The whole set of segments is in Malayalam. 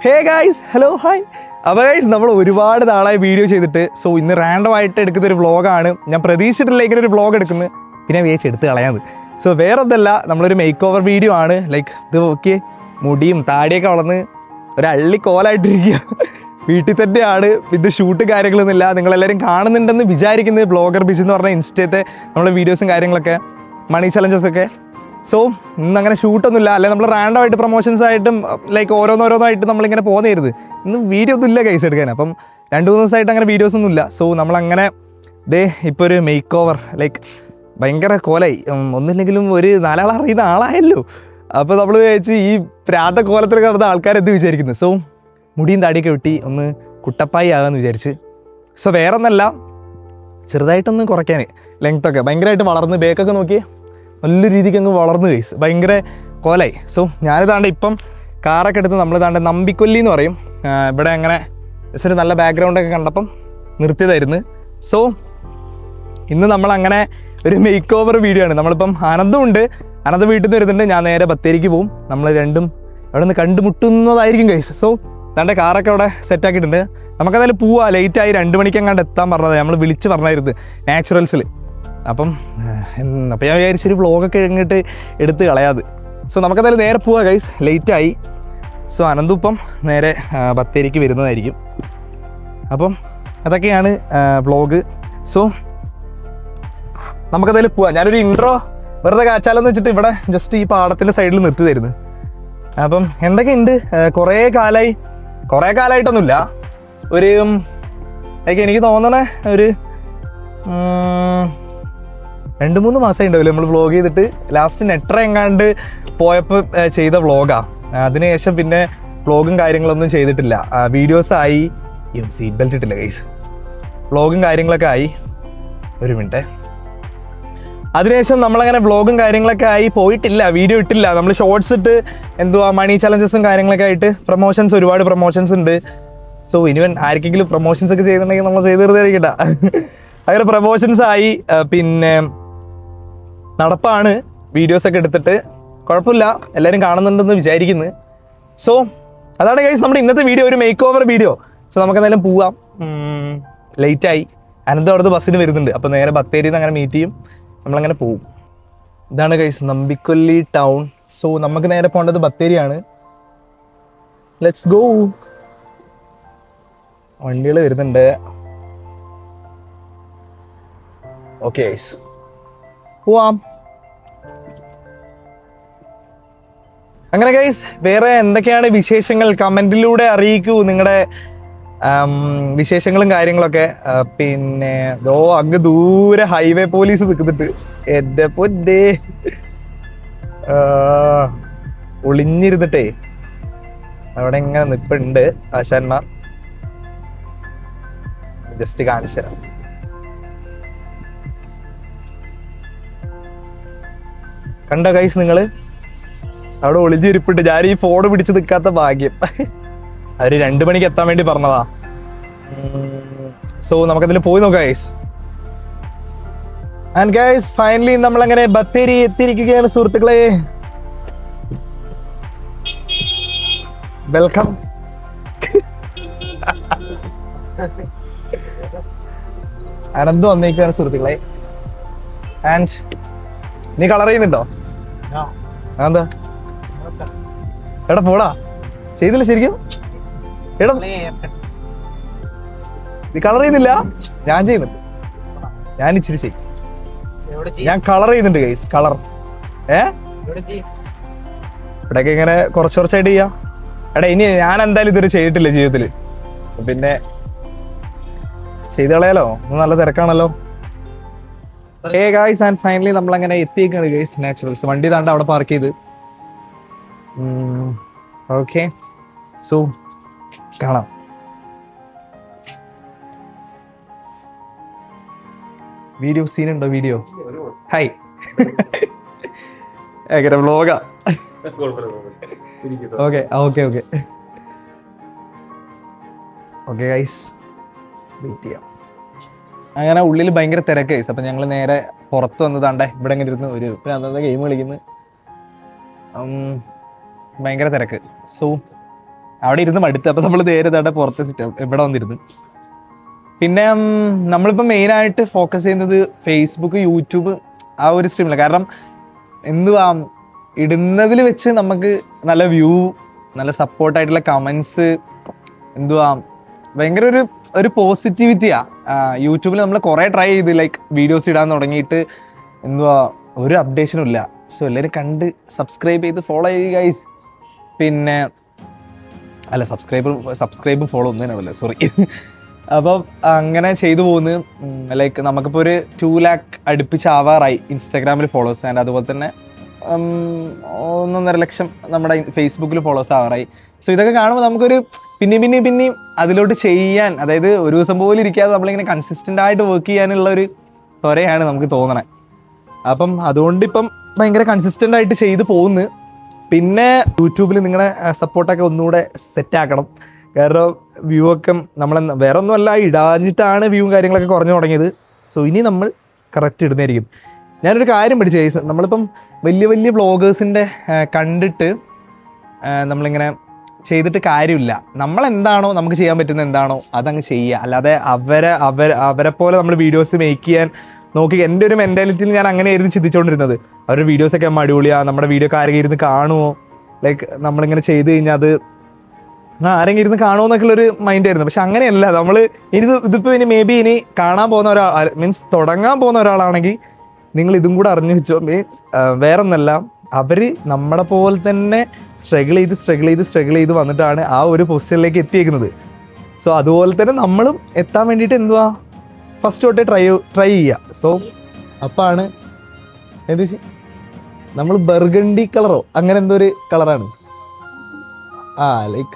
Hey guys, hello hi. അപ്പോൾ ഗൈസ്, നമ്മൾ ഒരുപാട് നാളായി വീഡിയോ ചെയ്തിട്ട്. സോ ഇന്ന് റാൻഡം ആയിട്ട് എടുക്കുന്ന ഒരു വ്ളോഗാണ്. ഞാൻ പ്രതീക്ഷിച്ചിട്ടില്ല ഇങ്ങനെ ഒരു വ്ളോഗ് എടുക്കുന്നത്. പിന്നെ വിചാരിച്ച് എടുത്ത് കളയാത്. സോ വേറെ ഒന്നല്ല, നമ്മളൊരു മേക്ക് ഓവർ വീഡിയോ ആണ്. ലൈക്ക് ഇത് നോക്കി, മുടിയും താടിയൊക്കെ വളർന്ന് ഒരു അള്ളിക്കോലായിട്ടിരിക്കുക. വീട്ടിൽ തന്നെയാണ്. ഇത് ഷൂട്ട് കാര്യങ്ങളൊന്നുമില്ല. നിങ്ങളെല്ലാവരും കാണുന്നുണ്ടെന്ന് വിചാരിക്കുന്നത്. ബ്ലോഗർ ബിജി എന്ന് പറഞ്ഞ ഇൻസ്റ്റത്തെ നമ്മളെ വീഡിയോസും കാര്യങ്ങളൊക്കെ, മണി ചലഞ്ചസൊക്കെ. സോ ഇന്ന് അങ്ങനെ ഷൂട്ടൊന്നുമില്ല. അല്ലെങ്കിൽ നമ്മൾ റാൻഡം ആയിട്ട് പ്രൊമോഷൻസ് ആയിട്ടും ലൈക്ക് ഓരോന്നോരോന്നായിട്ട് നമ്മളിങ്ങനെ പോകുന്നതായിരുന്നു. ഇന്ന് വീഡിയോ ഒന്നും ഇല്ല കേസ് എടുക്കാൻ. അപ്പം 2-3 ദിവസമായിട്ട് അങ്ങനെ വീഡിയോസ് ഒന്നും ഇല്ല. സോ നമ്മളങ്ങനെ ഇപ്പോൾ ഒരു മേക്ക് ഓവർ ലൈക്ക് ഭയങ്കര കോലായി. ഒന്നുമില്ലെങ്കിലും ഒരു 4 ആൾ അറിയുന്ന ആളായല്ലോ. അപ്പോൾ നമ്മൾ വിചാരിച്ച് ഈ പ്രാത കോലത്തിൽ കിടന്ന ആൾക്കാരെന്ത് വിചാരിക്കുന്നു. സോ മുടിയും താടിയൊക്കെ വെട്ടി ഒന്ന് കുട്ടപ്പായി ആകാമെന്ന് വിചാരിച്ച്. സോ വേറെ ഒന്നല്ല, ചെറുതായിട്ടൊന്ന് കുറയ്ക്കാൻ ലെങ്ത്തൊക്കെ ഭയങ്കരമായിട്ട് വളർന്ന്, ബേക്കൊക്കെ നോക്കി നല്ല രീതിക്ക് അങ്ങ് വളർന്നു കേസ്, ഭയങ്കര കോലായി. സോ ഞാനിതാണ്ട് ഇപ്പം കാറൊക്കെ എടുത്ത് നമ്മളിതാണ്ട് നമ്പിക്കൊല്ലി എന്ന് പറയും ഇവിടെ. അങ്ങനെ ഒരു നല്ല ബാക്ക്ഗ്രൗണ്ടൊക്കെ കണ്ടപ്പം നിർത്തിയതായിരുന്നു. സോ ഇന്ന് നമ്മളങ്ങനെ ഒരു മേക്ക് ഓവർ വീഡിയോ ആണ്. നമ്മളിപ്പം അനന്തുണ്ട്, അനന്ത് വീട്ടിൽ നിന്ന് വരുന്നുണ്ട്. ഞാൻ നേരെ ബത്തേരിക്ക് പോവും. നമ്മൾ രണ്ടും അവിടെ നിന്ന് കണ്ടുമുട്ടുന്നതായിരിക്കും ഗൈസ്. സോ തൻ്റെ കാറൊക്കെ അവിടെ സെറ്റാക്കിയിട്ടുണ്ട്. നമുക്കതായാലും പോവാം. ലേറ്റായി 2 മണിക്കെങ്ങാണ്ട് എത്താൻ പറഞ്ഞത് നമ്മൾ വിളിച്ച് പറഞ്ഞായിരുന്നു നാച്ചുറൽസിൽ. അപ്പം ഞാൻ വിചാരിച്ചൊരു വ്ളോഗൊക്കെ ഇങ്ങോട്ട് എടുത്ത് കളയാതെ. സോ നമുക്കതായാലും നേരെ പോവാം ഗൈസ്, ലേറ്റായി. സോ അനന്തു ഇപ്പം നേരെ ബത്തേരിക്ക് വരുന്നതായിരിക്കും. അപ്പം അതൊക്കെയാണ് വ്ളോഗ്. സോ നമുക്കതായാലും പോവാം. ഞാനൊരു ഇൻട്രോ വെറുതെ കാച്ചാലെന്ന് വെച്ചിട്ട് ഇവിടെ ജസ്റ്റ് ഈ പാടത്തിൻ്റെ സൈഡിൽ നിർത്തി തരുന്നു. അപ്പം എന്തൊക്കെയുണ്ട്, കുറേ കാലമായിട്ടൊന്നുമില്ല. ഒരു എനിക്ക് തോന്നണേ ഒരു 2-3 മാസമായി ഉണ്ടാവില്ല നമ്മൾ വ്ളോഗ് ചെയ്തിട്ട്. ലാസ്റ്റ് നെട്ര എങ്ങാണ്ട് പോയപ്പോൾ ചെയ്ത വ്ളോഗാണ്. അതിനുശേഷം പിന്നെ വ്ളോഗും കാര്യങ്ങളൊന്നും ചെയ്തിട്ടില്ല. വീഡിയോസായി, സീറ്റ് ബെൽറ്റ് ഇട്ടില്ല ഗൈസ്. വ്ളോഗും കാര്യങ്ങളൊക്കെ ആയി. ഒരു മിനിറ്റ്. അതിനുശേഷം നമ്മളങ്ങനെ വ്ളോഗും കാര്യങ്ങളൊക്കെ ആയി പോയിട്ടില്ല, വീഡിയോ ഇട്ടില്ല. നമ്മൾ ഷോർട്സ് ഇട്ട് മണി ചലഞ്ചസും കാര്യങ്ങളൊക്കെ ആയിട്ട് പ്രൊമോഷൻസ്, ഒരുപാട് പ്രൊമോഷൻസ് ഉണ്ട്. സോ ഇനിവൻ ആർക്കെങ്കിലും പ്രൊമോഷൻസ് ഒക്കെ ചെയ്യുന്നുണ്ടെങ്കിൽ നമ്മൾ ചെയ്ത് തീർത്തായിരിക്കട്ടെ. അങ്ങനെ പ്രൊമോഷൻസ് ആയി. പിന്നെ നടപ്പാണ് വീഡിയോസൊക്കെ എടുത്തിട്ട്. കുഴപ്പമില്ല, എല്ലാവരും കാണുന്നുണ്ടെന്ന് വിചാരിക്കുന്നു. സോ അതാണ് ഗൈസ് നമ്മുടെ ഇന്നത്തെ വീഡിയോ, ഒരു മേക്ക് ഓവർ വീഡിയോ. സോ നമുക്ക് എന്തായാലും പോവാം. ലേറ്റായി. അനന്ത് അവിടുത്തെ ബസ്സിന് വരുന്നുണ്ട്. അപ്പോൾ നേരെ ബത്തേരിയിൽ നിന്ന് അങ്ങനെ മീറ്റ് ചെയ്യും. നമ്മളങ്ങനെ പോവും. ഇതാണ് ഗൈസ് നമ്പിക്കൊല്ലി ടൗൺ. സോ നമുക്ക് നേരെ പോകേണ്ടത് ബത്തേരിയാണ്. Let's go. വണ്ടികൾ വരുന്നുണ്ട്. ഓക്കെ ഗൈസ്, പോവാം. അങ്ങനെ ഗൈസ്, വേറെ എന്തൊക്കെയാണ് വിശേഷങ്ങൾ കമൻറ്റിലൂടെ അറിയിക്കൂ, നിങ്ങളുടെ വിശേഷങ്ങളും കാര്യങ്ങളൊക്കെ. പിന്നെ അങ്ങ് ദൂരെ ഹൈവേ പോലീസ് നിൽക്കുന്നുണ്ട്. എൻ്റെ പൊന്നേ, ഒളിഞ്ഞിരുന്നിട്ടേ അവിടെ ഇങ്ങനെ നിൽപ്പുണ്ട് ആശാന്മാർ. ജസ്റ്റ് കാണിച്ചു തരാം. കണ്ടോ ഗൈസ് നിങ്ങള്, അവിടെ ഒളിഞ്ഞിരിപ്പുണ്ട്. ഞാൻ ഈ ഫോൺ പിടിച്ച് നിൽക്കാത്ത ഭാഗ്യം. അവര് 2 മണിക്ക് എത്താൻ വേണ്ടി പറഞ്ഞതാ. സോ നമുക്കതിൽ പോയി നോക്കാം ഗൈസ്. ആൻഡ് ഗൈസ്, ഫൈനലി നമ്മളങ്ങനെ ബത്തേരി എത്തിയിരിക്കുകയാണ് സുഹൃത്തുക്കളെ. വെൽക്കം. അനന്ത് വന്നേക്കാണ് സുഹൃത്തുക്കളെ. ആൻഡ് നീ കളർ ചെയ്യുന്നുണ്ടോ? എന്താ എടാ പോടാ, ചെയ്തില്ല ശരിക്കും. എടാ നീ കളർ ചെയ്യുന്നില്ല, ഞാൻ ചെയ്യുന്നുണ്ട്. ഞാൻ ഇച്ചിരി ചെയ്യും. ഞാൻ കളർ ചെയ്യുന്നുണ്ട് ഗൈസ്, കളർ. ഇവിടെയൊക്കെ ഇങ്ങനെ കുറച്ചായിട്ട് ചെയ്യാം. എടാ ഇനി ഞാൻ എന്തായാലും ഇതുവരെ ചെയ്തിട്ടില്ല ജീവിതത്തില്, പിന്നെ ചെയ്ത് കളയാലോ. നല്ല തിരക്കാണല്ലോ. ഹേ ഗൈസ്, ആൻഡ് ഫൈനലി നമ്മളങ്ങനെ എത്തിയേക്കാണ് ഗൈസ് നാച്ചുറൽസ്. വണ്ടി താണ്ട് അവിടെ പാർക്ക് ചെയ്ത്. ഓക്കെ, സോ കാണാം. വീഡിയോ സീനുണ്ടോ? Video hi. എങ്ങനെ വ്ളോഗാ? Okay okay okay okay guys, wait ചെയ്യാം. അങ്ങനെ ഉള്ളിൽ ഭയങ്കര തിരക്ക് ഗൈസ്. അപ്പം ഞങ്ങൾ നേരെ പുറത്ത് വന്നതാണ്ടേ ഇവിടെ ഇങ്ങനെ ഇരുന്ന് ഒരു അന്നത്തെ ഗെയിം കളിക്കുന്നു. ഭയങ്കര തിരക്ക്. സോ അവിടെ ഇരുന്ന് മടുത്ത്. അപ്പോൾ നമ്മൾ നേരെ തന്നെ പുറത്തെ ഇവിടെ വന്നിരുന്നു. പിന്നെ നമ്മളിപ്പോൾ മെയിനായിട്ട് ഫോക്കസ് ചെയ്യുന്നത് ഫേസ്ബുക്ക്, യൂട്യൂബ് ആ ഒരു സ്ട്രീമില്ല. കാരണം എന്തുവാ ഇടുന്നതിൽ വെച്ച് നമുക്ക് നല്ല വ്യൂ, നല്ല സപ്പോർട്ടായിട്ടുള്ള കമൻസ്, എന്തുവാ ഭയങ്കര ഒരു പോസിറ്റിവിറ്റിയാണ്. യൂട്യൂബിൽ നമ്മൾ കുറേ ട്രൈ ചെയ്ത് ലൈക്ക് വീഡിയോസ് ഇടാൻ തുടങ്ങിയിട്ട് എന്തുവാ ഒരു അപ്ഡേഷനും ഇല്ല. സോ എല്ലാവരും കണ്ട് സബ്സ്ക്രൈബ് ചെയ്ത് ഫോളോ ചെയ്യുക ഗൈസ്. പിന്നെ അല്ല സബ്സ്ക്രൈബും ഫോളോ ഒന്നും തന്നെയല്ലോ, സോറി. അപ്പം അങ്ങനെ ചെയ്തു പോകുന്നു. ലൈക്ക് നമുക്കിപ്പോൾ ഒരു 2 lakh അടുപ്പിച്ചാവാറായി ഇൻസ്റ്റാഗ്രാമിൽ ഫോളോവേഴ്സ്, ആൻഡ് അതുപോലെ തന്നെ 1.5 ലക്ഷം നമ്മുടെ ഫേസ്ബുക്കിൽ ഫോളോവേഴ്സ് ആവാറായി. സോ ഇതൊക്കെ കാണുമ്പോൾ നമുക്കൊരു പിന്നെയും അതിലോട്ട് ചെയ്യാൻ, അതായത് ഒരു ദിവസം പോലും ഇരിക്കാതെ നമ്മളിങ്ങനെ കൺസിസ്റ്റൻ്റ് ആയിട്ട് വർക്ക് ചെയ്യാനുള്ള ഒരു ത്വരയാണ് നമുക്ക് തോന്നണേ. അപ്പം അതുകൊണ്ടിപ്പം ഭയങ്കര കൺസിസ്റ്റൻ്റ് ആയിട്ട് ചെയ്ത് പോകുന്നു. പിന്നെ യൂട്യൂബിൽ നിങ്ങളുടെ സപ്പോർട്ടൊക്കെ ഒന്നുകൂടെ സെറ്റാക്കണം. കാരണം വ്യൂ ഒക്കെ നമ്മൾ വേറെ ഒന്നുമല്ല, ഇടാഞ്ഞിട്ടാണ് വ്യൂവും കാര്യങ്ങളൊക്കെ കുറഞ്ഞു തുടങ്ങിയത്. സോ ഇനി നമ്മൾ കറക്റ്റ് ഇടുന്നതായിരിക്കും. ഞാനൊരു കാര്യം പഠിച്ചു, നമ്മളിപ്പം വലിയ വ്ളോഗേഴ്സിൻ്റെ കണ്ടിട്ട് നമ്മളിങ്ങനെ ചെയ്തിട്ട് കാര്യമില്ല. നമ്മളെന്താണോ നമുക്ക് ചെയ്യാൻ പറ്റുന്ന എന്താണോ അതങ്ങ് ചെയ്യുക. അല്ലാതെ അവരെ പോലെ നമ്മൾ വീഡിയോസ് മേക്ക് ചെയ്യാൻ നോക്കി. എൻ്റെ ഒരു മെൻറ്റാലിറ്റിയിൽ ഞാൻ അങ്ങനെയായിരുന്നു ചിന്തിച്ചുകൊണ്ടിരുന്നത്. അവരുടെ വീഡിയോസൊക്കെ നമ്മൾ അടിപൊളിയാണ്, നമ്മുടെ വീഡിയോ ആരെങ്കിലും ഇരുന്ന് കാണുമോ, ലൈക്ക് നമ്മളിങ്ങനെ ചെയ്ത് കഴിഞ്ഞാൽ അത് ആരെങ്കിലും ഇരുന്ന് കാണുമോ എന്നൊക്കെയുള്ളൊരു മൈൻഡായിരുന്നു. പക്ഷെ അങ്ങനെയല്ല. നമ്മൾ ഇതിപ്പോൾ ഇനി കാണാൻ പോകുന്ന ഒരാൾ, മീൻസ് തുടങ്ങാൻ പോകുന്ന ഒരാളാണെങ്കിൽ നിങ്ങൾ ഇതും കൂടെ അറിഞ്ഞു വെച്ചോ. മീൻസ് വേറെ ഒന്നല്ല, അവർ നമ്മുടെ പോലെ തന്നെ സ്ട്രഗിൾ ചെയ്ത് വന്നിട്ടാണ് ആ ഒരു പൊസിഷനിലേക്ക് എത്തിയേക്കുന്നത്. സോ അതുപോലെ തന്നെ നമ്മളും എത്താൻ വേണ്ടിയിട്ട് എന്തുവാ ഫസ്റ്റ് തൊട്ടേ ട്രൈ ചെയ്യുക. സോ അപ്പാണ് എന്ത് നമ്മൾ ബർഗണ്ടി കളറോ അങ്ങനെ എന്തോ ഒരു കളറാണ്. Like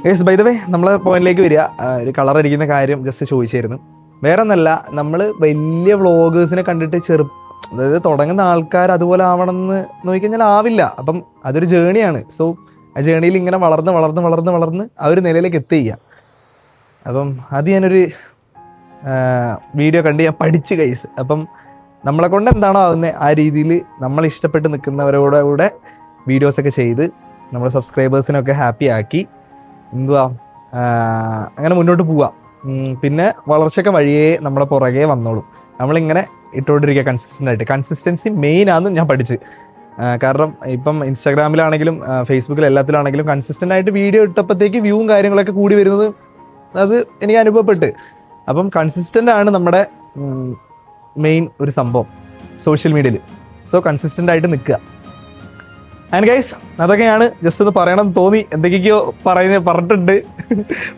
yes, by the way നമ്മളെ പോയിന്റിലേക്ക് വരിക. ഒരു കളർ അടിക്കുന്ന കാര്യം ജസ്റ്റ് ചോദിച്ചായിരുന്നു. വേറെ ഒന്നല്ല, നമ്മൾ വലിയ വ്ളോഗേഴ്സിനെ കണ്ടിട്ട് അതായത് തുടങ്ങുന്ന ആൾക്കാർ അതുപോലെ ആവണം എന്ന് നോക്കിക്കഴിഞ്ഞാൽ ആവില്ല. അപ്പം അതൊരു ജേണിയാണ്. സോ ആ ജേണിയിൽ ഇങ്ങനെ വളർന്ന് ആ ഒരു നിലയിലേക്ക് എത്തിക്കുക. അപ്പം അത് ഞാനൊരു വീഡിയോ കണ്ട് ഞാൻ പഠിച്ച് ഗൈസ്. അപ്പം നമ്മളെ കൊണ്ട് എന്താണോ ആവുന്നത് ആ രീതിയിൽ നമ്മൾ ഇഷ്ടപ്പെട്ട് നിൽക്കുന്നവരോടെ കൂടെ വീഡിയോസൊക്കെ ചെയ്ത് നമ്മുടെ സബ്സ്ക്രൈബേഴ്സിനൊക്കെ ഹാപ്പി ആക്കി എന്തുവാ അങ്ങനെ മുന്നോട്ട് പോവാം. പിന്നെ വളർച്ചയൊക്കെ വഴിയേ നമ്മളെ പുറകെ വന്നോളും. നമ്മളിങ്ങനെ ഇട്ടുകൊണ്ടിരിക്കുക കൺസിസ്റ്റൻസി മെയിനാണെന്ന് ഞാൻ പഠിച്ച്. കാരണം ഇപ്പം ഇൻസ്റ്റാഗ്രാമിലാണെങ്കിലും ഫേസ്ബുക്കിൽ എല്ലാത്തിലാണെങ്കിലും കൺസിസ്റ്റൻ്റ് ആയിട്ട് വീഡിയോ ഇട്ടപ്പോഴത്തേക്ക് വ്യൂവും കാര്യങ്ങളൊക്കെ കൂടി വരുന്നത് അത് എനിക്ക് അനുഭവപ്പെട്ട്. അപ്പം കൺസിസ്റ്റൻ്റ് ആണ് നമ്മുടെ മെയിൻ ഒരു സംഭവം സോഷ്യൽ മീഡിയയിൽ. സോ കൺസിസ്റ്റൻ്റ് ആയിട്ട് നിൽക്കുക. ആൻഡ് ഗൈസ് അതൊക്കെയാണ് ജസ്റ്റ് ഒന്ന് പറയണമെന്ന് തോന്നി. എന്തൊക്കെയോ പറഞ്ഞിട്ടുണ്ട്,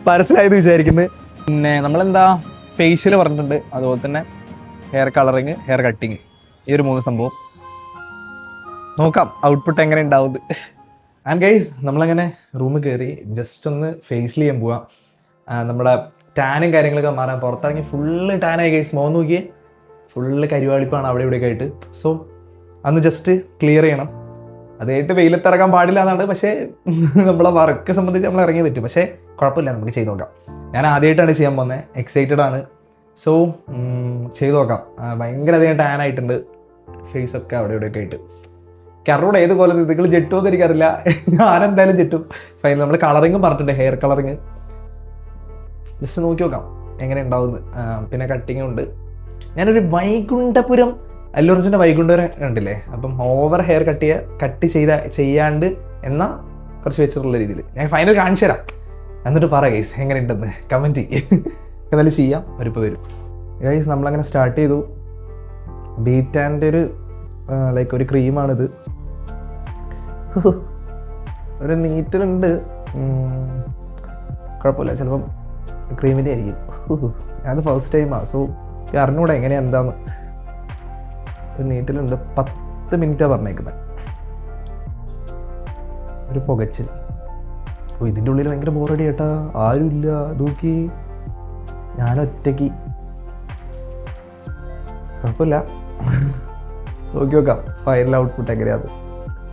മനസ്സിലായെന്ന് വിചാരിക്കുന്നത്. പിന്നെ നമ്മളെന്താ ഫേഷ്യൽ പറഞ്ഞിട്ടുണ്ട്, അതുപോലെ തന്നെ ഹെയർ കളറിങ്, ഹെയർ കട്ടിങ്, ഈ ഒരു 3 സംഭവം നോക്കാം ഔട്ട്പുട്ട് എങ്ങനെ ഉണ്ടാവുന്നത്. ആൻഡ് ഗൈസ് നമ്മളങ്ങനെ റൂമിൽ കയറി ജസ്റ്റ് ഒന്ന് ഫേഷ്യൽ ചെയ്യാൻ പോവാം. നമ്മുടെ ടാനും കാര്യങ്ങളൊക്കെ മാറാൻ പുറത്തിറങ്ങി ഫുള്ള് ടാനായി ഗൈസ്. മോൻ നോക്കിയേ ഫുള്ള് കരിവാളിപ്പാണ് അവിടെ ഇവിടെയൊക്കെ ആയിട്ട്. സോ അന്ന് ജസ്റ്റ് ക്ലിയർ ചെയ്യണം. അതായിട്ട് വെയിലത്തിറങ്ങാൻ പാടില്ല എന്നാണ്, പക്ഷേ നമ്മളെ വർക്ക് സംബന്ധിച്ച് നമ്മൾ ഇറങ്ങി പറ്റും. പക്ഷേ കുഴപ്പമില്ല, നമുക്ക് ചെയ്ത് നോക്കാം. ഞാൻ ആദ്യമായിട്ടാണ് ചെയ്യാൻ പോകുന്നത്, എക്സൈറ്റഡ് ആണ്. സോ ചെയ്ത് നോക്കാം. ഭയങ്കര അധികം ടാൻ ആയിട്ടുണ്ട്, ഫേസൊക്കെ അവിടെ ഇവിടെയൊക്കെ ആയിട്ട്. കറോട് ഏത് പോലെ നിങ്ങൾ ജെട്ടുമെന്ന് എനിക്കറിയില്ല, ഞാനെന്തായാലും ജെട്ടും. ഫൈനൽ നമ്മൾ കളറിങ്ങും പറഞ്ഞിട്ടുണ്ട്, ഹെയർ കളറിങ് ജസ്റ്റ് നോക്കി നോക്കാം എങ്ങനെ ഉണ്ടാവുന്നത്. പിന്നെ കട്ടിങ്ങും ഉണ്ട്. ഞാനൊരു വൈകുണ്ഠപുരം അല്ലൂർജിൻ്റെ വൈകുണ്ഠപുരം കണ്ടില്ലേ, അപ്പം ഓവർ ഹെയർ കട്ട് ചെയ്യാണ്ട് എന്നാൽ കുറച്ച് വെച്ചിട്ടുള്ള രീതിയിൽ ഞാൻ ഫൈനൽ കാണിച്ചു തരാം. എന്നിട്ട് പറ ഗൈസ് എങ്ങനെ ഉണ്ടെന്ന് കമൻറ്റ് എന്നാലും ചെയ്യാം. അവരിപ്പോൾ വരും ഗൈസ്. നമ്മളങ്ങനെ സ്റ്റാർട്ട് ചെയ്തു. ബീറ്റാൻ്റെ ലൈക്ക് ഒരു ക്രീമാണിത്. ഒരു നീറ്റിലുണ്ട്, കുഴപ്പമില്ല. ചിലപ്പം ക്രീമിൻ്റെ ആയിരിക്കും. അത് ഫസ്റ്റ് ടൈമാണ്. സോ അറിഞ്ഞൂടെ എങ്ങനെയാണ് എന്താന്ന്. ഒരു നീറ്റിലുണ്ട്. 10 മിനിറ്റാണ് പറഞ്ഞേക്കുന്നത്. ഒരു പുകച്ചിൽ. ഓ ഇതിൻ്റെ ഉള്ളിൽ ഭയങ്കര ബോറടി കേട്ടാ, ആരുമില്ല. നോക്കി ഞാനൊറ്റയ്ക്ക്. കുഴപ്പമില്ല, നോക്കി നോക്കാം ഫൈനൽ ഔട്ട്പുട്ട് എങ്ങനെയാണ്.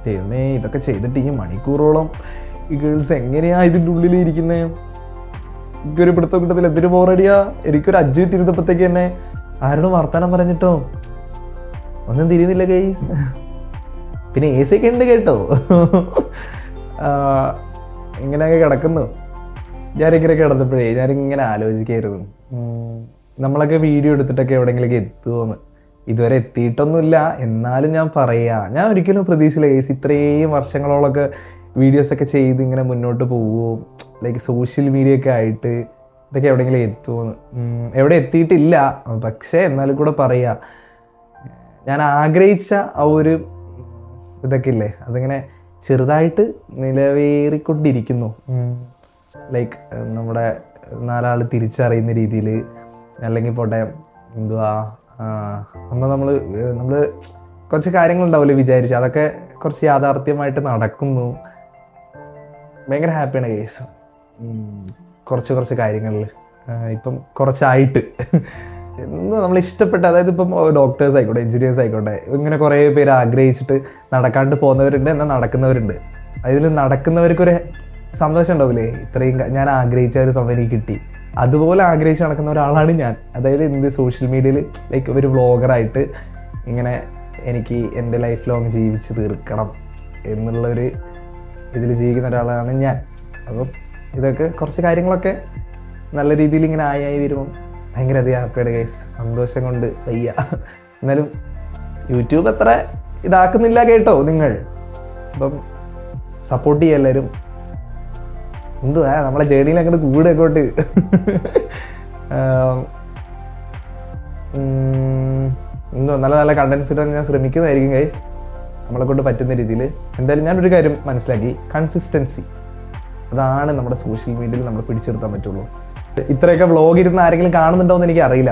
ദൈവമേ, ഇതൊക്കെ ചെയ്തിട്ട് ഈ മണിക്കൂറോളം ഈ ഗേൾസ് എങ്ങനെയാ ഇതിൻ്റെ ഉള്ളിൽ ഇരിക്കുന്നത്? എനിക്കൊരു പിടുത്തം കിട്ടത്തില്ല. എന്തൊരു ബോറടിയാ. എനിക്കൊരു 5 മിനിറ്റ് ഇരുന്നപ്പോഴത്തേക്ക് തന്നെ ആരോടും വർത്താനം പറഞ്ഞിട്ടോ ഒന്നും തിരിയുന്നില്ല ഗൈസ്. പിന്നെ AC ഒക്കെ ഉണ്ട് കേട്ടോ. ഇങ്ങനെയൊക്കെ കിടക്കുന്നു. ഞാനിങ്ങനെ കിടന്നപ്പോഴേ ഞാനിങ്ങനെ ആലോചിക്കായിരുന്നു, നമ്മളൊക്കെ വീഡിയോ എടുത്തിട്ടൊക്കെ എവിടെയെങ്കിലൊക്കെ എത്തുമെന്ന്. ഇതുവരെ എത്തിയിട്ടൊന്നുമില്ല, എന്നാലും ഞാൻ പറയാ, ഞാൻ ഒരിക്കലും പ്രതീക്ഷയില്ല ഗൈസ് ഇത്രയും വർഷങ്ങളോളൊക്കെ വീഡിയോസൊക്കെ ചെയ്ത് ഇങ്ങനെ മുന്നോട്ട് പോവുമോ, ലൈക്ക് സോഷ്യൽ മീഡിയ ഒക്കെ ആയിട്ട് ഇതൊക്കെ എവിടെയെങ്കിലും എത്തുമെന്ന്. എവിടെ എത്തിയിട്ടില്ല, പക്ഷേ എന്നാലും കൂടെ പറയാ, ഞാൻ ആഗ്രഹിച്ച ആ ഒരു ഇതൊക്കെ ഇല്ലേ, അതിങ്ങനെ ചെറുതായിട്ട് നിലവേറിക്കൊണ്ടിരിക്കുന്നു. ലൈക്ക് നമ്മുടെ നാലാൾ തിരിച്ചറിയുന്ന രീതിയിൽ, അല്ലെങ്കിൽ പോട്ടെ എന്തുവാ, നമ്മൾ കുറച്ച് കാര്യങ്ങളുണ്ടാവില്ലേ വിചാരിച്ചു, അതൊക്കെ കുറച്ച് യാഥാർത്ഥ്യമായിട്ട് നടക്കുന്നു. ഭയങ്കര ഹാപ്പിയാണ് കേസ്. കുറച്ച് കാര്യങ്ങളിൽ ഇപ്പം കുറച്ചായിട്ട് നമ്മൾ ഇഷ്ടപ്പെട്ട, അതായത് ഇപ്പം ഡോക്ടേഴ്സ് ആയിക്കോട്ടെ, എഞ്ചിനീയേഴ്സ് ആയിക്കോട്ടെ, ഇങ്ങനെ കുറേ പേര് ആഗ്രഹിച്ചിട്ട് നടക്കാണ്ട് പോകുന്നവരുണ്ട്, എന്നാൽ നടക്കുന്നവരുണ്ട്. അതിൽ നടക്കുന്നവർക്കൊരു സന്തോഷം ഉണ്ടാവില്ലേ, ഇത്രയും ഞാൻ ആഗ്രഹിച്ച ഒരു സമയം എനിക്ക് കിട്ടി. അതുപോലെ ആഗ്രഹിച്ച് നടക്കുന്ന ഒരാളാണ് ഞാൻ. അതായത് എന്ത് സോഷ്യൽ മീഡിയയിൽ ലൈക്ക് ഒരു വ്ളോഗറായിട്ട് ഇങ്ങനെ എനിക്ക് എൻ്റെ ലൈഫ് ലോങ് ജീവിച്ച് തീർക്കണം എന്നുള്ളൊരു ഇതിൽ ജീവിക്കുന്ന ഒരാളാണ് ഞാൻ. അപ്പം ഇതൊക്കെ കുറച്ച് കാര്യങ്ങളൊക്കെ നല്ല രീതിയിൽ ഇങ്ങനെ ആയി വരുമ്പം ഭയങ്കര അധികം ഹാപ്പിയുടെ കേസ്, സന്തോഷം കൊണ്ട് വയ്യ. എന്നാലും യൂട്യൂബ് അത്ര ഇതാക്കുന്നില്ല കേട്ടോ നിങ്ങൾ. അപ്പം സപ്പോർട്ട് ചെയ്യുക എല്ലാവരും. എന്തുവാ നമ്മളെ ജേണിയിൽ അങ്ങോട്ട് കൂടെ അങ്ങോട്ട് എന്തോ നല്ല നല്ല കണ്ടൻസ് ഇടാൻ ഞാൻ ശ്രമിക്കുന്നതായിരിക്കും ഗൈസ്, നമ്മളെ കൊണ്ട് പറ്റുന്ന രീതിയിൽ. എന്തായാലും ഞാനൊരു കാര്യം മനസ്സിലാക്കി, കൺസിസ്റ്റൻസി അതാണ് നമ്മുടെ സോഷ്യൽ മീഡിയയിൽ നമ്മൾ പിടിച്ചെടുത്താൻ പറ്റുള്ളൂ. ഇത്രയൊക്കെ വ്ളോഗ് ഇരുന്ന് ആരെങ്കിലും കാണുന്നുണ്ടോ എന്ന് എനിക്ക് അറിയില്ല.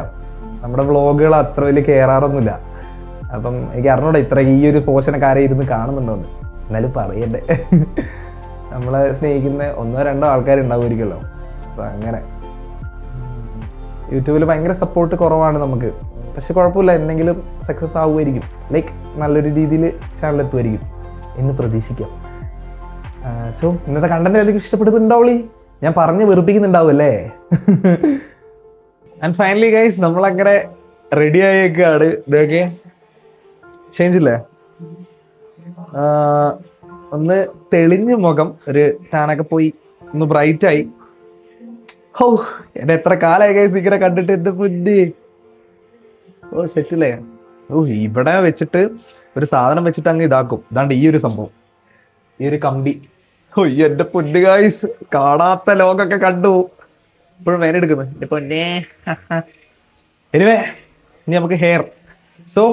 നമ്മുടെ വ്ളോഗുകൾ അത്ര വലിയ കയറാറൊന്നുമില്ല. അപ്പം എനിക്ക് അറിഞ്ഞൂടാ ഇത്ര ഈ ഒരു പോർഷനൊക്കെ ആരെ ഇരുന്ന് കാണുന്നുണ്ടോന്ന്. എന്നാലും പറയണ്ടേ, നമ്മളെ സ്നേഹിക്കുന്ന 1-2 ആൾക്കാരുണ്ടാവുമായിരിക്കുമല്ലോ. അപ്പം അങ്ങനെ യൂട്യൂബിൽ ഭയങ്കര സപ്പോർട്ട് കുറവാണ് നമുക്ക്. പക്ഷെ കുഴപ്പമില്ല, എന്തെങ്കിലും സക്സസ് ആവുമായിരിക്കും, ലൈക്ക് നല്ലൊരു രീതിയിൽ ചാനൽ എത്തുമായിരിക്കും എന്ന് പ്രതീക്ഷിക്കാം. സോ ഇന്നത്തെ കണ്ടന്റ് എല്ലാവർക്കും ഇഷ്ടപ്പെടുന്നുണ്ടാവുള്ളി, ഞാൻ പറഞ്ഞ് വെറുപ്പിക്കുന്നുണ്ടാവും അല്ലേ. ആൻഡ് ഫൈനലി ഗൈസ് നമ്മളങ്ങനെ റെഡി ആയേക്കാണ്. ഇതൊക്കെ ചേഞ്ച് ഇല്ലേ, ഒന്ന് തെളിഞ്ഞ മുഖം, ഒരു ടാനൊക്കെ പോയി ഒന്ന് ബ്രൈറ്റായി. ഓ എന്നെ എത്ര കാലമായി ഗൈസ് ഇങ്ങനെ കണ്ടിട്ട്, എന്റെ പുല്ല്. ഓ സെറ്റില്ലേ. ഓ ഇവിടെ വെച്ചിട്ട് ഒരു സാധനം വെച്ചിട്ട് അങ്ങ് ഇതാക്കും. ഇതാണ്ട് ഈ ഒരു സംഭവം, ഈ ഒരു കമ്പി. ഓ എന്റെ പൊന്ന് ഗൈസ്, കാണാത്ത ലോകമൊക്കെ കണ്ടു. ഇപ്പോഴും വേന എടുക്കുന്നത് എന്റെ പൊന്നേ. എനിവേ ഇനി നമുക്ക് ഹെയർ, സോ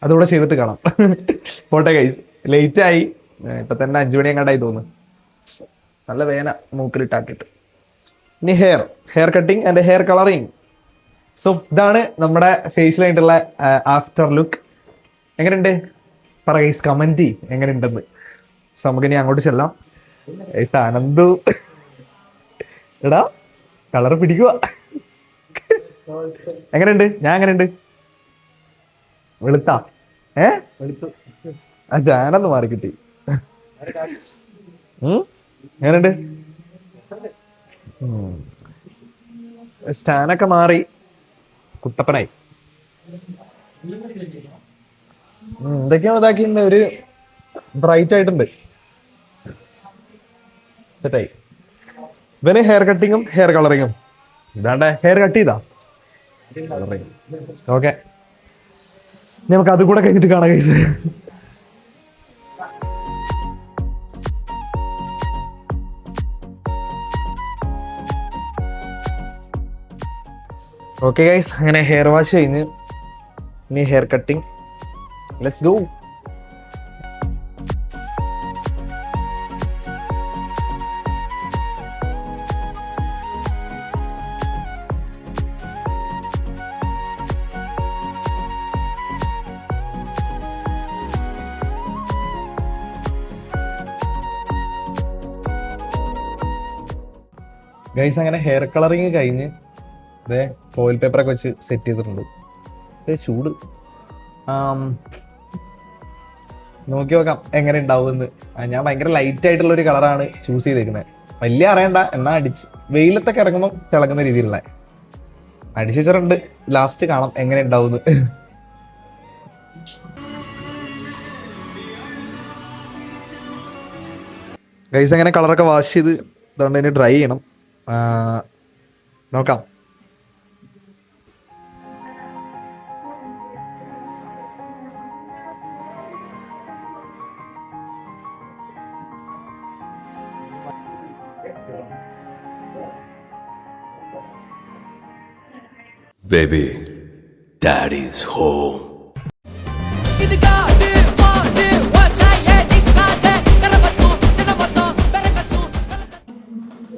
അതുകൂടെ ചെയ്തിട്ട് കാണാം. പോട്ടെ ഗൈസ്, ലേറ്റ് ആയി. ഇപ്പൊ തന്നെ 5 മണി എങ്ങാണ്ടായി തോന്നുന്നു. നല്ല വേന മൂക്കിലിട്ടാക്കിയിട്ട്. ഇനി hair cutting and hair colouring. So ഇതാണ് നമ്മുടെ ഫേസിലായിട്ടുള്ള ആഫ്റ്റർ ലുക്ക്. എങ്ങനെയുണ്ട് പറ ഗൈസ്, കമന്റ് എങ്ങനെയുണ്ടെന്ന്. സോ നമുക്ക് ഇനി അങ്ങോട്ട് ചെല്ലാം. ഗൈസ് ആനന്ദു എടാ കളർ പിടിക്കുക. എങ്ങനെയുണ്ട്, ഞാൻ എങ്ങനെയുണ്ട്? വെളുത്താ ആ ചാനന്ന് മാറി കിട്ടി. എങ്ങനെയുണ്ട്? സ്റ്റാനൊക്കെ മാറി കുട്ടപ്പനായി. എന്തൊക്കെയോ ഇതാക്കിണ്ട്, ഒരു ബ്രൈറ്റ് ആയിട്ടുണ്ട്, സെറ്റായി. ഇവന് ഹെയർ കട്ടിങ്ങും ഹെയർ കളറിങ്ങും. ഇതാണ്ട് ഹെയർ കട്ട് ചെയ്താ ഓക്കെ. നമുക്ക് അതും കൂടെ കഴിഞ്ഞിട്ട് കാണാം കഴിച്ചു. ഓക്കെ ഗൈസ്, അങ്ങനെ ഹെയർ വാഷ് കഴിഞ്ഞ് ഇനി hair cutting. Let's go. Guys അങ്ങനെ ഹെയർ കളറിങ് കഴിഞ്ഞ് ഇതേ ഫോയിൽ പേപ്പറൊക്കെ വെച്ച് സെറ്റ് ചെയ്തിട്ടുണ്ട്. ചൂട് നോക്കി നോക്കാം എങ്ങനെ ഉണ്ടാവുമെന്ന്. ഞാൻ ഭയങ്കര ലൈറ്റ് ആയിട്ടുള്ള ഒരു കളറാണ് ചൂസ് ചെയ്തേക്കുന്നത്. വലിയ അറിയണ്ട, എന്നാ അടിച്ച് വെയിലത്തൊക്കെ ഇറങ്ങുമ്പോൾ തിളങ്ങുന്ന രീതിയിലുള്ള അടിച്ചു വെച്ചിട്ടുണ്ട്. ലാസ്റ്റ് കാണാം എങ്ങനെ ഉണ്ടാവുമെന്ന്. ഗൈസ് അങ്ങനെ കളറൊക്കെ വാഷ് ചെയ്ത് അതുകൊണ്ട് അതിന് ഡ്രൈ ചെയ്യണം. നോക്കാം. Baby, Daddy's home.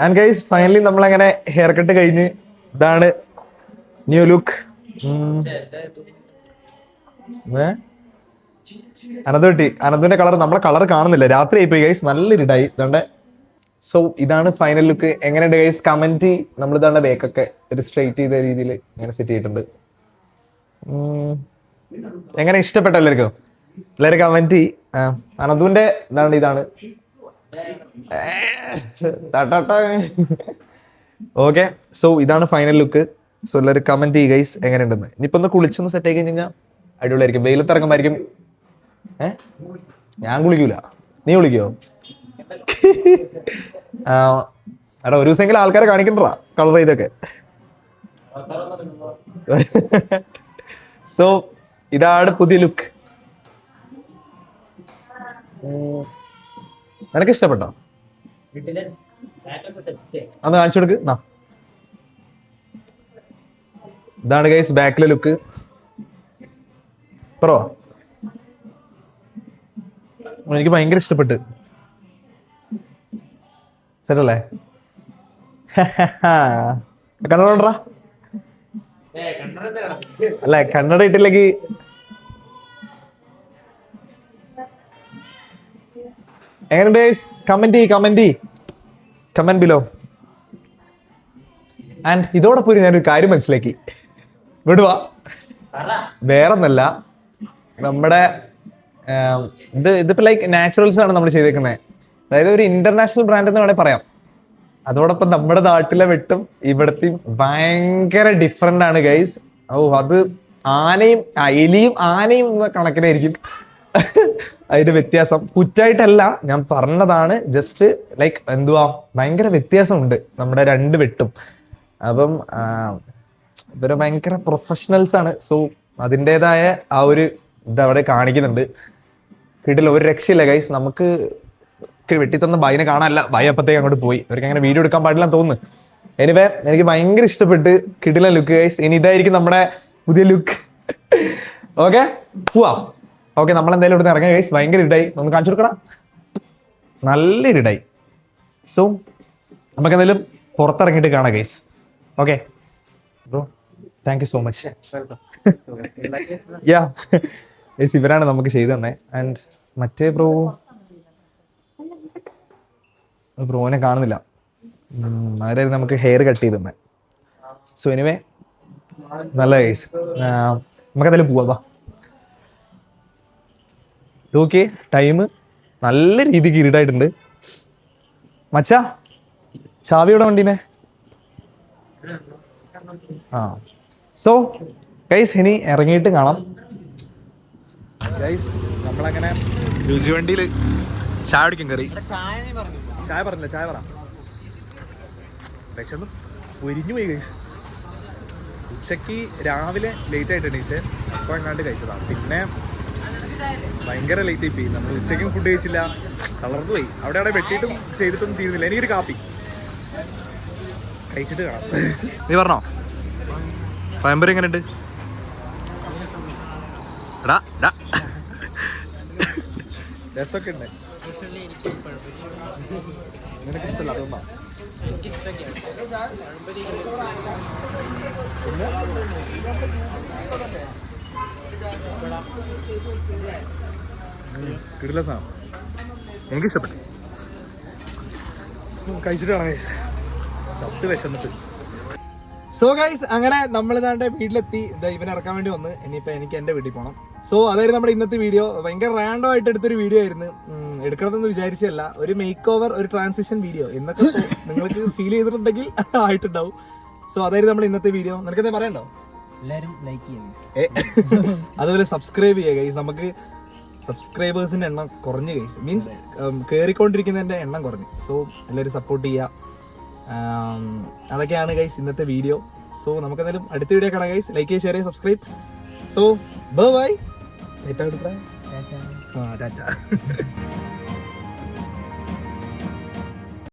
And guys finally നമ്മളങ്ങനെ ഹെയർ കട്ട് കഴിഞ്ഞ് ഇതാണ് ന്യൂ ലുക്ക്. അനന്ത് കിട്ടി. അനന്തിന്റെ കളർ നമ്മളെ കളർ കാണുന്നില്ല, രാത്രി ആയിപ്പോയി ഗൈസ്, നല്ലൊരു ഇടായി ഇതാണ്ട്. സോ ഇതാണ് ഫൈനൽ ലുക്ക്. എങ്ങനെയുണ്ട് ഗൈസ്? കമന്റ്. നമ്മൾ ഇതാണ്ട് ബേക്കൊക്കെ ഒരു സ്ട്രെയിറ്റ് ചെയ്ത രീതിയിൽ ഇങ്ങനെ സെറ്റ് ചെയ്തിട്ടുണ്ട്. എങ്ങനെ ഇഷ്ടപ്പെട്ട എല്ലാവർക്കും? എല്ലാവരും കമന്റ്. അനന്തുവിന്റെ ഇതാണ്. ഓക്കെ, സോ ഇതാണ് ഫൈനൽ ലുക്ക്. സോ എല്ലാവരും കമന്റ് ചെയ്യുക ഗൈസ് എങ്ങനെയുണ്ടെന്ന്. ഇനിയിപ്പോ ഒന്ന് കുളിച്ചൊന്ന് സെറ്റ് ആയി കഴിഞ്ഞാൽ അടിപൊളിയായിരിക്കും. വെയിലത്തിറങ്ങുമ്പോഴായിരിക്കും. ഞാൻ കുളിക്കൂല, നീ കുളിക്കോ? എടാ ഒരു ദിവസമെങ്കിലും ആൾക്കാരെ കാണിക്കണ്ടാ കളർ ചെയ്തൊക്കെ. സോ ഇതാണ് പുതിയ ലുക്ക്. നിനക്ക് ഇഷ്ടപ്പെട്ടോ? അന്ന് കാണിച്ചു കൊടുക്ക്. ഇതാണ് ഗൈസ് ബാക്കിലെ ലുക്ക്. പറോ, എനിക്ക് ഭയങ്കര ഇഷ്ടപ്പെട്ട്. ശരിയല്ലേ? കണ്ണട അല്ല, കണ്ണട ഇട്ടില്ലെങ്കിൽ എങ്ങനെയുണ്ട് ഗൈസ്? Comment below. ആൻഡ് ഇതോടൊപ്പം ഞാനൊരു കാര്യം മനസ്സിലാക്കി. വിടുവാ, വേറൊന്നല്ല, നമ്മുടെ ഇതിപ്പോ ലൈക്ക് നാച്ചുറൽസ് ആണ് നമ്മൾ ചെയ്തേക്കുന്നത്. അതായത് ഒരു ഇന്റർനാഷണൽ ബ്രാൻഡ് എന്ന് വേണമെങ്കിൽ പറയാം. അതോടൊപ്പം നമ്മുടെ നാട്ടിലെ വെട്ടും ഇവിടത്തെയും ഭയങ്കര ഡിഫറെന്റ് ആണ് ഗൈസ്. അത് എലിയും ആനയും എന്ന കണക്കിനായിരിക്കും അതിന്റെ വ്യത്യാസം. കുറ്റായിട്ടല്ല, ഞാൻ പറഞ്ഞതാണ്. ജസ്റ്റ് ലൈക്ക് എന്തുവാ, ഭയങ്കര വ്യത്യാസമുണ്ട് നമ്മുടെ രണ്ട് വെട്ടും. അപ്പം ഇവര് ഭയങ്കര പ്രൊഫഷണൽസ് ആണ്. സോ അതിൻ്റെതായ ആ ഒരു ഇതവിടെ കാണിക്കുന്നുണ്ട്. കിട്ടില്ല, ഒരു രക്ഷയില്ല ഗൈസ്. നമുക്ക് വെട്ടിത്തന്ന ബൈനെ കാണാനല്ല, ബൈ അപ്പത്തേക്ക് അങ്ങോട്ട് പോയി. അവർക്ക് അങ്ങനെ വീഡിയോ എടുക്കാൻ പാടില്ല തോന്നുന്നു. എനിവേ എനിക്ക് ഭയങ്കര ഇഷ്ടപ്പെട്ട്. കിട്ടില്ല ലുക്ക് ഗൈസ്. ഇനി ഇതായിരിക്കും നമ്മുടെ പുതിയ ലുക്ക്. ഓക്കെ, പോവാ. ഓക്കെ, നമ്മൾ എന്തായാലും ഇവിടുന്ന് ഇറങ്ങാം ഗൈസ്. ഭയങ്കര ഇടായി, നമുക്ക് കാണിച്ചു കൊടുക്കണം. നല്ലൊരു ഇടായി. സോ നമുക്ക് എന്തായാലും പുറത്തിറങ്ങിയിട്ട് കാണാം guys. Okay bro, thank you so much. Yeah guys, ഇവരാണ് നമുക്ക് ചെയ്തു തന്നെ. ആൻഡ് മറ്റേ ബ്രോനെ കാണുന്നില്ല. അവരായിരുന്നു നമുക്ക് ഹെയർ കട്ട് ചെയ്ത് തന്നെ. സോ എനിവേ നല്ല ഗൈസ്, നമുക്ക് എന്തായാലും പോവാ. ഓക്കെ, ടൈം നല്ല രീതിക്ക് ഇരുട്ടായിട്ടുണ്ട്. മച്ചാ, ചാവിയുടെ വണ്ടീനെ. സോ ഗൈസ് ഇനി ഇറങ്ങിയിട്ട് കാണാം. ഗൈസ് നമ്മളങ്ങനെ രുചി വണ്ടിയിൽ ചായ കുടിക്കും. കയറി ചായ പറഞ്ഞില്ല, ചായ പറ. വിശന്ന് പൊരിഞ്ഞു പോയി ഗൈസ്. ഉച്ചക്ക് രാവിലെ ലേറ്റ് ആയിട്ട് എണീച്ച് അപ്പോൾ എങ്ങാണ്ട് കഴിച്ചതാണ്. പിന്നെ ഭയങ്കര ലേറ്റ് ആയി പോയി. നമ്മൾ ഉച്ചയ്ക്കും ഫുഡ് കഴിച്ചില്ല, തളർന്നു പോയി. അവിടെ വെട്ടിയിട്ടും ചെയ്തിട്ടൊന്നും തീരുന്നില്ല. എനിക്കൊരു കാപ്പി കഴിച്ചിട്ട് കാണാം. നീ പറഞ്ഞോ, പഴംപൊരി എങ്ങനെയുണ്ട്? രസമൊക്കെ ഉണ്ട്. നിനക്ക് ഇഷ്ടമല്ല അതൊന്നാ? കിടില സാധനം, എനിക്കിഷ്ടപ്പെട്ടു. കഴിച്ചിട്ട് കാണാം ഗൈസ്, ചത്ത് വിശന്നിട്ട്. സോ ഗൈസ് അങ്ങനെ നമ്മളിതാണ്ട് വീട്ടിലെത്തി. ഇവനെ ഇറക്കാൻ വേണ്ടി വന്ന്. ഇനിയിപ്പോൾ എനിക്ക് എൻ്റെ വീട്ടിൽ പോകണം. സോ അതായിരുന്നു നമ്മുടെ ഇന്നത്തെ വീഡിയോ. ഭയങ്കര റാൻഡം ആയിട്ട് എടുത്തൊരു വീഡിയോ ആയിരുന്നു. എടുക്കണമെന്ന് വിചാരിച്ചല്ല, ഒരു മേക്ക് ഓവർ, ഒരു ട്രാൻസിഷൻ വീഡിയോ എന്നൊക്കെ നിങ്ങൾക്ക് ഫീൽ ചെയ്തിട്ടുണ്ടെങ്കിൽ ആയിട്ടുണ്ടാവും. സോ അതായിരുന്നു നമ്മുടെ ഇന്നത്തെ വീഡിയോ. നിനക്ക് എന്താ പറയണ്ടോ? എല്ലാവരും ലൈക്ക് ചെയ്യുക, അതുപോലെ സബ്സ്ക്രൈബ് ചെയ്യുക ഗൈസ്. നമുക്ക് സബ്സ്ക്രൈബേഴ്സിൻ്റെ എണ്ണം കുറഞ്ഞ് ഗൈസ്, മീൻസ് കയറിക്കൊണ്ടിരിക്കുന്നതിൻ്റെ എണ്ണം കുറഞ്ഞു. സോ എല്ലാവരും സപ്പോർട്ട് ചെയ്യുക. അതൊക്കെയാണ് ഗൈസ് ഇന്നത്തെ വീഡിയോ. സോ നമുക്കെന്തായാലും അടുത്ത വീഡിയോ കാണാം ഗൈസ്. ലൈക്ക് ചെയ്യുക, ഷെയർ ചെയ്യുക, സബ്സ്ക്രൈബ്. So bye. ടാറ്റ.